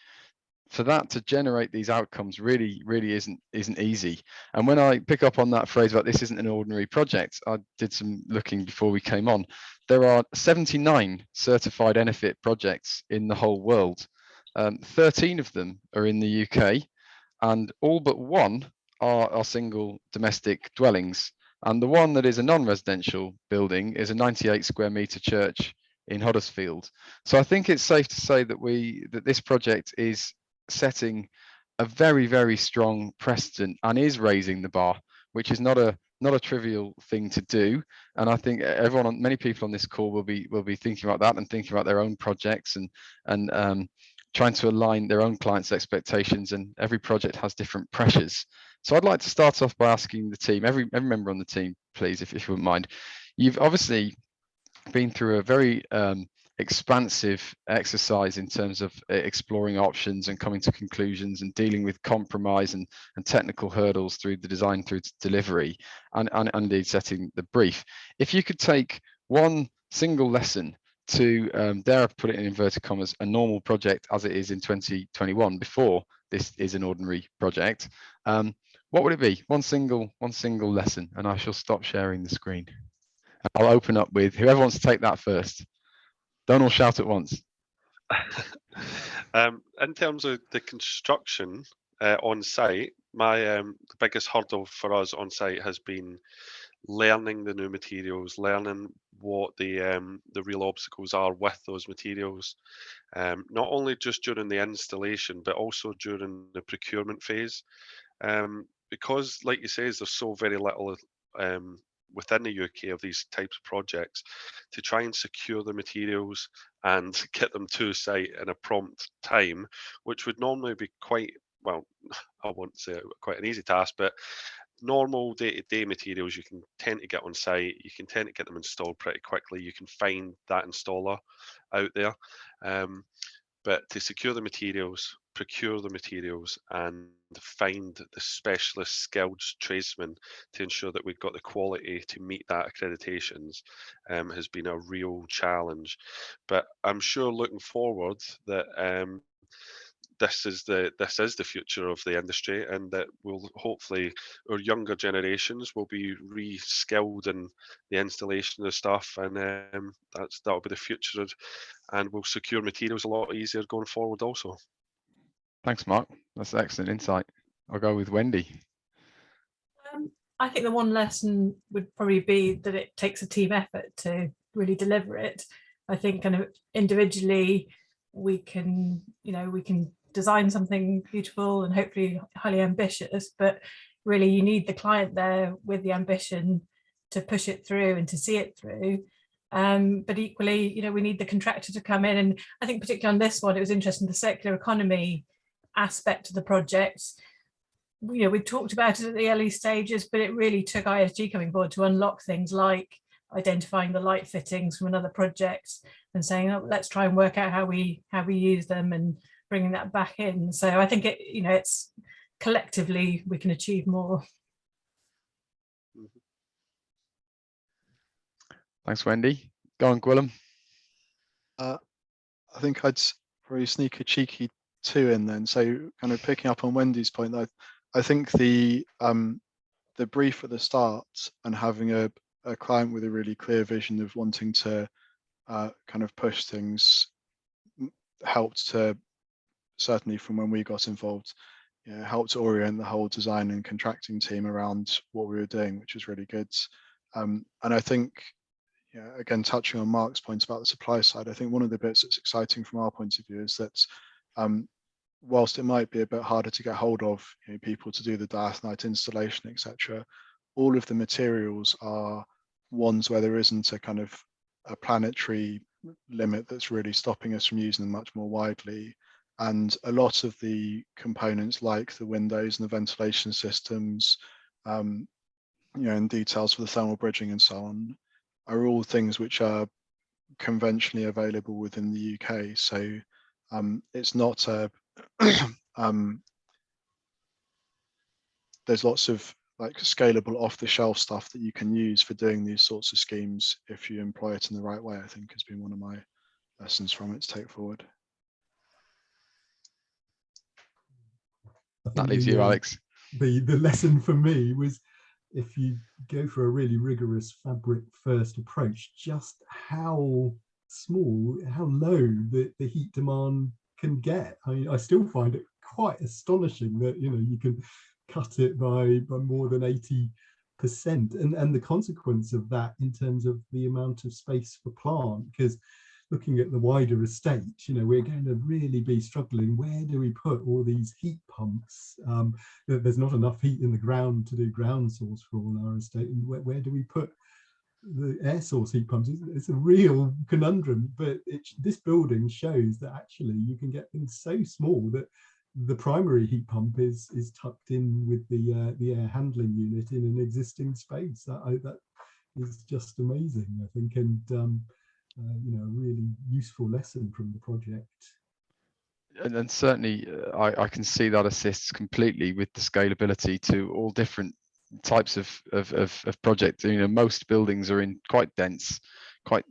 for that to generate these outcomes really isn't easy. And when I pick up on that phrase about this isn't an ordinary project, I did some looking before we came on. There are 79 certified Enefit projects in the whole world. 13 of them are in the UK, and all but one are single domestic dwellings. And the one that is a non-residential building is a 98 square metre church in Huddersfield. So I think it's safe to say that this project is setting a very strong precedent and is raising the bar, which is not a trivial thing to do. And I think many people on this call will be thinking about that and thinking about their own projects and trying to align their own clients' expectations, and every project has different pressures. So I'd like to start off by asking the team, every member on the team, please, if you wouldn't mind. You've obviously been through a very expansive exercise in terms of exploring options and coming to conclusions and dealing with compromise and technical hurdles through the design through to delivery and indeed setting the brief. If you could take one single lesson to, dare I put it in inverted commas, a normal project as it is in 2021 before this is an ordinary project, what would it be? One single lesson, and I shall stop sharing the screen. I'll open up with whoever wants to take that first. Don't all shout at once. In terms of the construction on site, the biggest hurdle for us on site has been learning the new materials, learning what the real obstacles are with those materials, not only just during the installation, but also during the procurement phase. Because, like you say, there's so very little within the UK of these types of projects, to try and secure the materials and get them to site in a prompt time, which would normally be quite, well, I won't say quite an easy task, but normal day-to-day materials you can tend to get on site, you can tend to get them installed pretty quickly, you can find that installer out there. But to secure the materials, procure the materials, and find the specialist skilled tradesmen to ensure that we've got the quality to meet that accreditations has been a real challenge. But I'm sure looking forward that this is the future of the industry, and that will hopefully our younger generations will be re-skilled in the installation of stuff, and that'll be the future, and we'll secure materials a lot easier going forward also. Thanks, Mark. That's excellent insight. I'll go with Wendy. I think the one lesson would probably be that it takes a team effort to really deliver it. I think kind of individually we can design something beautiful and hopefully highly ambitious, but really you need the client there with the ambition to push it through and to see it through. But equally, we need the contractor to come in. And I think particularly on this one, it was interesting, the circular economy aspect of the project. We talked about it at the early stages, but it really took ISG coming forward to unlock things like identifying the light fittings from another project and saying, oh, let's try and work out how we use them and bringing that back in. So I think it's collectively we can achieve more. Thanks, Wendy. Go on, Gwilym. I think I'd probably sneak a cheeky 2 in then. So kind of picking up on Wendy's point, I think the brief at the start and having a client with a really clear vision of wanting to kind of push things helped to, certainly from when we got involved, helped to orient the whole design and contracting team around what we were doing, which was really good. And I think, again, touching on Mark's point about the supply side, I think one of the bits that's exciting from our point of view is that whilst it might be a bit harder to get hold of people to do the Darth Night installation, etc., all of the materials are ones where there isn't a kind of a planetary limit that's really stopping us from using them much more widely. And a lot of the components, like the windows and the ventilation systems, and details for the thermal bridging and so on, are all things which are conventionally available within the UK. So it's not a there's lots of like scalable off-the-shelf stuff that you can use for doing these sorts of schemes if you employ it in the right way, I think has been one of my lessons from it to take forward. That leaves you, Alex. The lesson for me was, if you go for a really rigorous fabric first approach, just how small, how low the heat demand can get. I mean, I still find it quite astonishing that, you know, you can cut it by more than 80%, and the consequence of that in terms of the amount of space for plant, because looking at the wider estate, you know, we're going to really be struggling. Where do we put all these heat pumps? There's not enough heat in the ground to do ground source for all our estate, and where do we put the air source heat pumps? It's a real conundrum, but this building shows that actually you can get things so small that the primary heat pump is tucked in with the air handling unit in an existing space. That is just amazing, I think, and you know, a really useful lesson from the project. And certainly I can see that assists completely with the scalability to all different types of projects. You know, most buildings are in quite dense, quite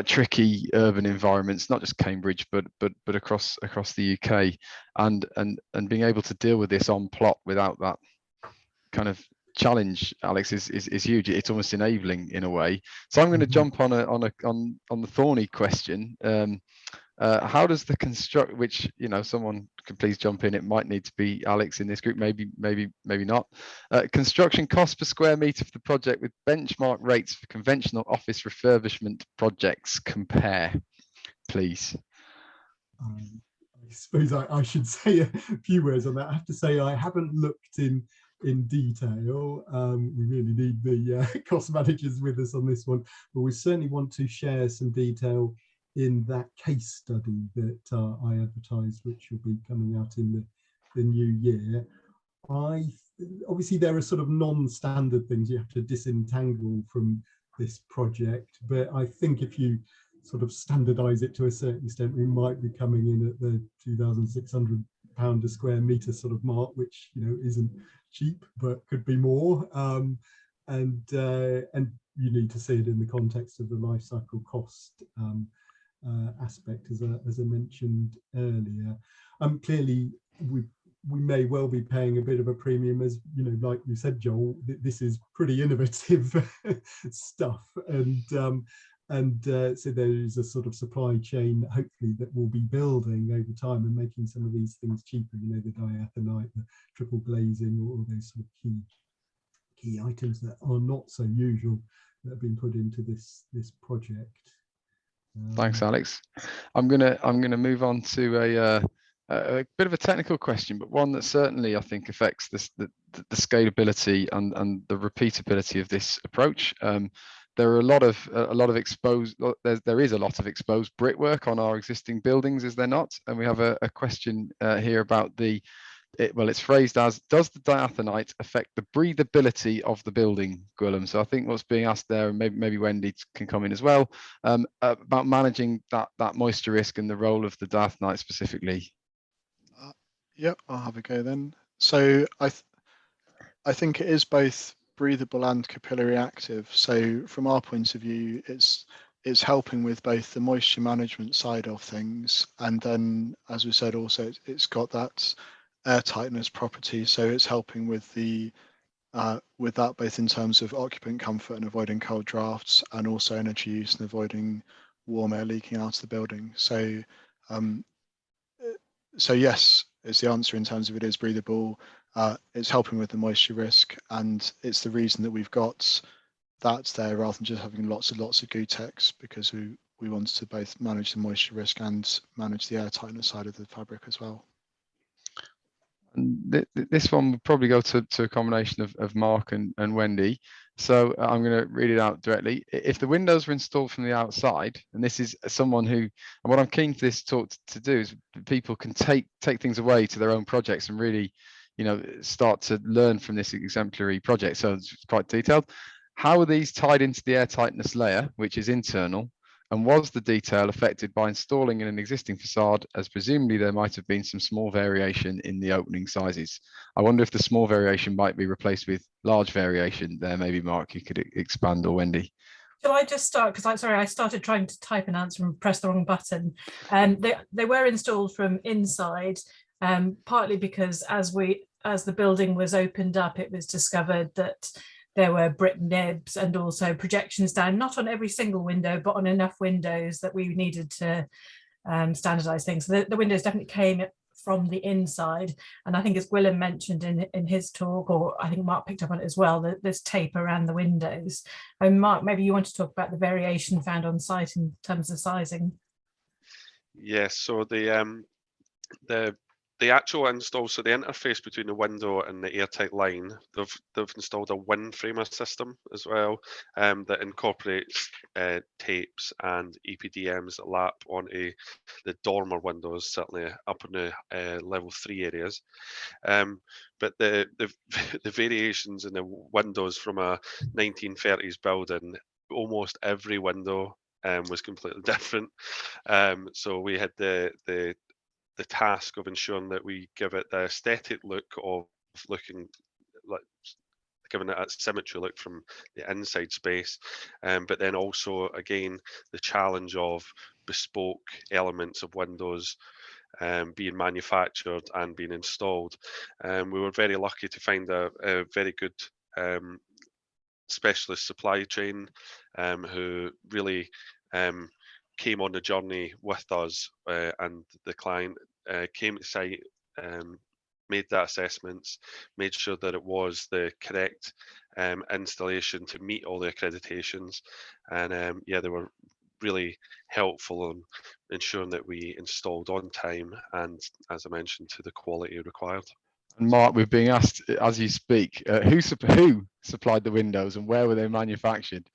tricky urban environments, not just Cambridge, but across the UK, and being able to deal with this on plot without that kind of challenge, Alex, is huge. It's almost enabling in a way. So I'm going to jump on the thorny question. How does the construct, which, you know, someone can please jump in, it might need to be Alex in this group, maybe not, construction cost per square metre for the project with benchmark rates for conventional office refurbishment projects compare, please? I suppose I should say a few words on that. I have to say I haven't looked in detail. We really need the cost managers with us on this one, but we certainly want to share some detail in that case study that I advertised, which will be coming out in the new year. Obviously there are sort of non-standard things you have to disentangle from this project, but I think if you sort of standardize it to a certain extent, we might be coming in at the £2,600 a square metre sort of mark, which, you know, isn't cheap but could be more, and you need to see it in the context of the life cycle cost aspect, as I mentioned earlier. Clearly we may well be paying a bit of a premium, as you know, like you said, Joel, this is pretty innovative stuff, and so there is a sort of supply chain, hopefully, that will be building over time and making some of these things cheaper. You know, the diathanite, the triple glazing, all those sort of key items that are not so usual that have been put into this project. Thanks, Alex. I'm gonna move on to a bit of a technical question, but one that certainly I think affects the scalability and the repeatability of this approach. There are a lot of exposed. There is a lot of exposed brickwork on our existing buildings, is there not? And we have a question here about well, it's phrased as, does the diathanite affect the breathability of the building, Gwilym? So I think what's being asked there, and maybe Wendy can come in as well, about managing that moisture risk and the role of the diathanite specifically. Yeah, I'll have a go then. So I think it is both breathable and capillary active. So from our point of view, it's helping with both the moisture management side of things, and then, as we said, also it's got that air tightness property. So it's helping with with that, both in terms of occupant comfort and avoiding cold drafts, and also energy use and avoiding warm air leaking out of the building. So yes, is the answer in terms of it is breathable. It's helping with the moisture risk, and it's the reason that we've got that there rather than just having lots of Gutex, because we wanted to both manage the moisture risk and manage the air tightness side of the fabric as well. And this one would probably go to a combination of Mark and Wendy. So I'm going to read it out directly. If the windows were installed from the outside, and this is someone who, and what I'm keen for this talk to do is people can take things away to their own projects and really, you know, start to learn from this exemplary project. So it's quite detailed. How are these tied into the air tightness layer, which is internal? And was the detail affected by installing in an existing facade, as presumably there might have been some small variation in the opening sizes? I wonder if the small variation might be replaced with large variation there. Maybe Mark, you could expand, or Wendy. Shall I just start? Because I started trying to type an answer and pressed the wrong button. They were installed from inside, partly because as the building was opened up, it was discovered that there were brick nibs and also projections down, not on every single window, but on enough windows that we needed to standardize things. So the windows definitely came from the inside. And I think, as Gwilym mentioned in his talk, or I think Mark picked up on it as well, that there's tape around the windows. And Mark, maybe you want to talk about the variation found on site in terms of sizing. Yes, so the actual install, so the interface between the window and the airtight line, they've installed a wind framer system as well, that incorporates tapes and EPDMs that lap onto the dormer windows, certainly up in the level 3 areas. But the variations in the windows from a 1930s building, almost every window was completely different. So we had the task of ensuring that we give it the aesthetic look of looking like, giving it a symmetry look from the inside space, but then also, again, the challenge of bespoke elements of windows being manufactured and being installed. We were very lucky to find a very good specialist supply chain who really came on the journey with us, and the client came to site, made that assessments, made sure that it was the correct installation to meet all the accreditations, and yeah, they were really helpful in ensuring that we installed on time and, as I mentioned, to the quality required. And Mark, we're being asked as you speak, who supplied the windows and where were they manufactured?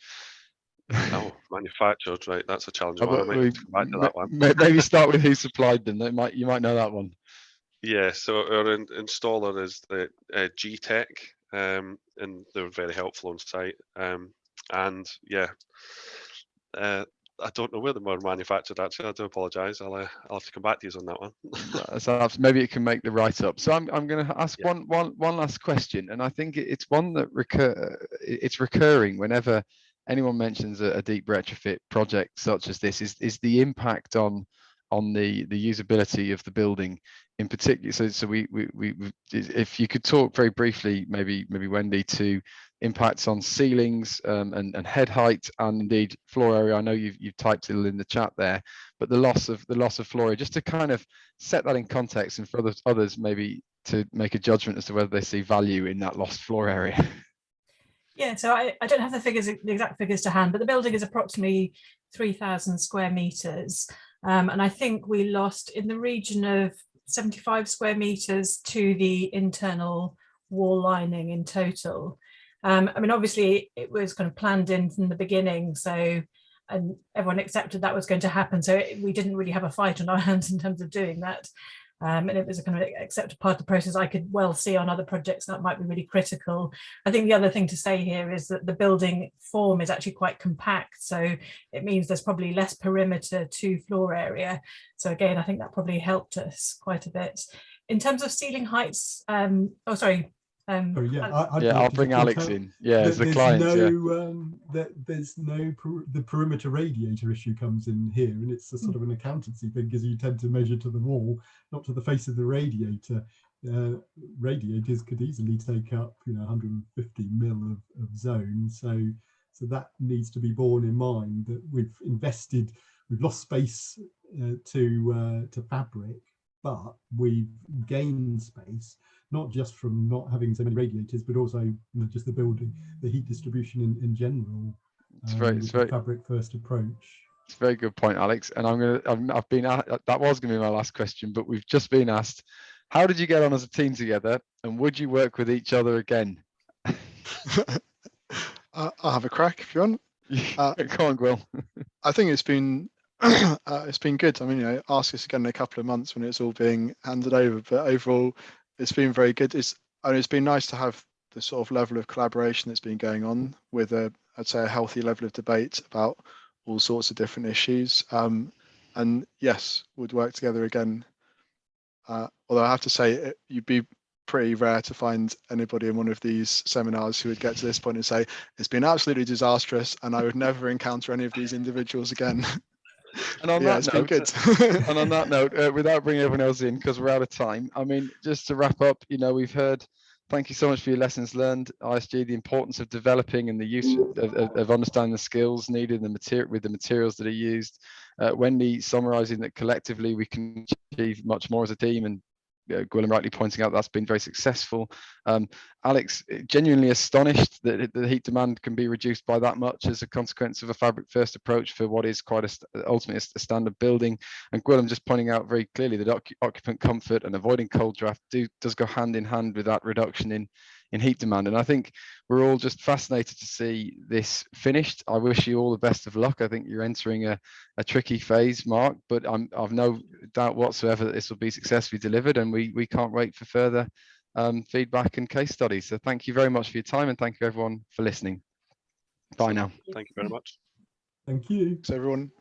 Oh, manufactured, right? That's a challenging one. I might have to come back to that one. Maybe start with who supplied them. You might know that one. Yeah, so our installer is the G-Tech, and they were very helpful on site. And yeah, I don't know where they were manufactured. Actually, I do apologise. I'll have to come back to you on that one. So maybe it can make the write up. So I'm going to ask one last question, and I think it's one that it's recurring whenever anyone mentions a deep retrofit project such as this, is the impact on the usability of the building in particular. So we if you could talk very briefly, maybe Wendy, to impacts on ceilings and head height and indeed floor area. I know you've typed it in the chat there, but the loss of floor area, just to kind of set that in context, and for others maybe to make a judgment as to whether they see value in that lost floor area. Yeah, so I don't have the exact figures to hand, but the building is approximately 3,000 square meters. And I think we lost in the region of 75 square meters to the internal wall lining in total. I mean, obviously it was kind of planned in from the beginning, so, and everyone accepted that was going to happen. So we didn't really have a fight on our hands in terms of doing that. And it was a kind of accepted part of the process. I could well see on other projects that might be really critical. I think the other thing to say here is that the building form is actually quite compact. So it means there's probably less perimeter to floor area. So again, I think that probably helped us quite a bit. In terms of ceiling heights, I'll bring Alex in. Yeah, as the client. The perimeter radiator issue comes in here, and it's a sort of an accountancy thing, because you tend to measure to the wall, not to the face of the radiator. Radiators could easily take up 150 mil of zone, so that needs to be borne in mind, that we've lost space to fabric, but we've gained space, not just from not having so many radiators, but also just the building, the heat distribution in general. It's very fabric first approach. It's a very good point, Alex. And I've been asked, that was going to be my last question, but we've just been asked, how did you get on as a team together, and would you work with each other again? I'll have a crack if you want. Go on, Will. I think it's been good. I mean, ask us again in a couple of months when it's all being handed over, but overall it's been very good. It's been nice to have the sort of level of collaboration that's been going on with I'd say a healthy level of debate about all sorts of different issues. And yes, would work together again. Although I have to say, you'd be pretty rare to find anybody in one of these seminars who would get to this point and say, it's been absolutely disastrous and I would never encounter any of these individuals again. And on yeah, that it's note, been good. and on that note, without bringing everyone else in, because we're out of time, I mean, just to wrap up, you know, we've heard, thank you so much for your lessons learned, ISG, the importance of developing and the use of understanding the skills needed with the materials that are used. Wendy summarising that collectively we can achieve much more as a team, and Gwilym rightly pointing out that's been very successful. Alex, genuinely astonished that the heat demand can be reduced by that much as a consequence of a fabric first approach for what is quite ultimately a standard building. And Gwilym just pointing out very clearly that occupant comfort and avoiding cold draft does go hand in hand with that reduction in heat demand. And I think we're all just fascinated to see this finished. I wish you all the best of luck. I think you're entering a tricky phase, Mark, but I've no doubt whatsoever that this will be successfully delivered, and we can't wait for further feedback and case studies. So thank you very much for your time, and thank you everyone for listening. Bye now. Thank you very much. Thank you. Thanks everyone.